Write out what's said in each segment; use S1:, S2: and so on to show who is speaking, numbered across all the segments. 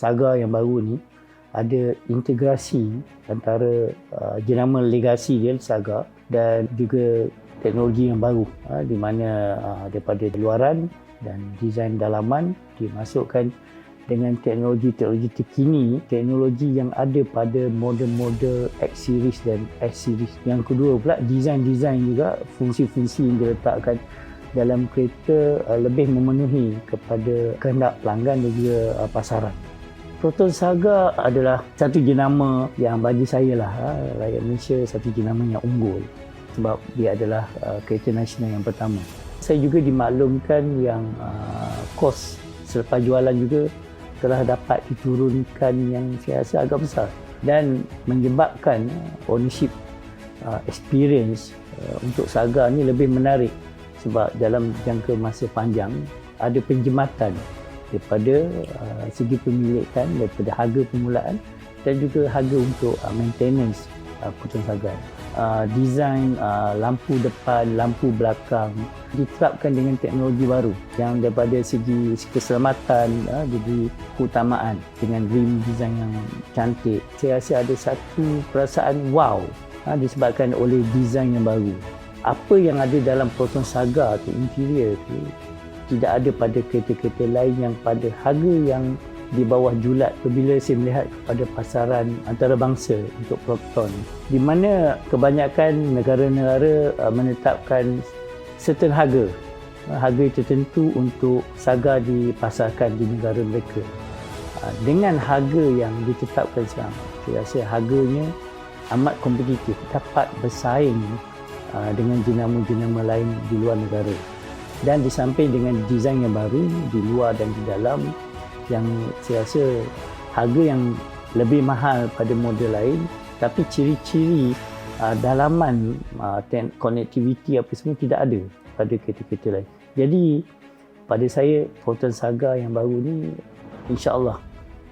S1: Saga yang baru ni ada integrasi antara jenama legasi dia Saga dan juga teknologi yang baru di mana daripada luaran dan desain dalaman dimasukkan dengan teknologi-teknologi terkini, teknologi yang ada pada model-model X series dan S series. Yang kedua pula desain-desain juga, fungsi-fungsi yang diletakkan dalam kereta lebih memenuhi kepada kehendak pelanggan dan juga pasaran. Proton Saga adalah satu jenama yang bagi saya lah, rakyat Malaysia, satu jenama yang unggul sebab dia adalah kereta nasional yang pertama. Saya juga dimaklumkan yang kos selepas jualan juga telah dapat diturunkan yang saya rasa agak besar dan menyebabkan ownership experience untuk Saga ni lebih menarik sebab dalam jangka masa panjang ada penjimatan daripada segi pemilikan, daripada harga permulaan dan juga harga untuk maintenance Proton Saga. Desain lampu depan, lampu belakang diterapkan dengan teknologi baru yang daripada segi keselamatan diberi keutamaan dengan rim design yang cantik. Saya rasa ada satu perasaan wow disebabkan oleh desain yang baru. Apa yang ada dalam Proton Saga tu, interior tu tidak ada pada kereta-kereta lain yang pada harga yang di bawah julat apabila saya melihat kepada pasaran antarabangsa untuk Proton, di mana kebanyakan negara-negara menetapkan certain harga tertentu untuk Saga dipasarkan di negara mereka. Dengan harga yang ditetapkan sekarang, saya rasa harganya amat kompetitif, dapat bersaing dengan jenama-jenama lain di luar negara. Dan di samping dengan desain yang baru di luar dan di dalam, yang saya rasa harga yang lebih mahal pada model lain, tapi ciri-ciri dalaman connectivity apa semua tidak ada pada kereta-kereta lain. Jadi pada saya Proton Saga yang baru ni insya-Allah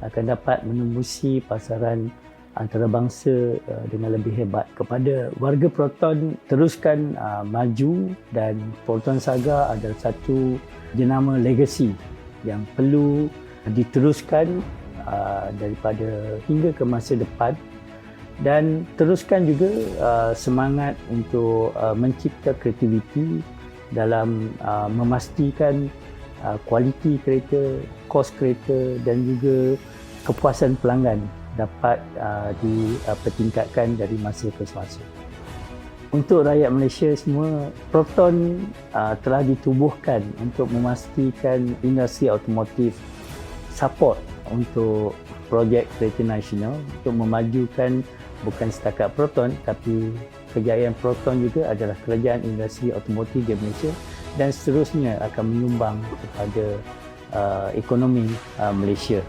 S1: akan dapat menembusi pasaran antarabangsa dengan lebih hebat. Kepada warga Proton, teruskan maju, dan Proton Saga adalah satu jenama legacy yang perlu diteruskan daripada hingga ke masa depan, dan teruskan juga semangat untuk mencipta kreativiti dalam memastikan kualiti kereta, kos kereta dan juga kepuasan pelanggan dapat dipertingkatkan dari masa ke masa. Untuk rakyat Malaysia semua, Proton telah ditubuhkan untuk memastikan industri automotif support untuk projek kereta nasional untuk memajukan bukan setakat Proton, tapi kejayaan Proton juga adalah kerajaan industri automotif di Malaysia dan seterusnya akan menyumbang kepada ekonomi Malaysia.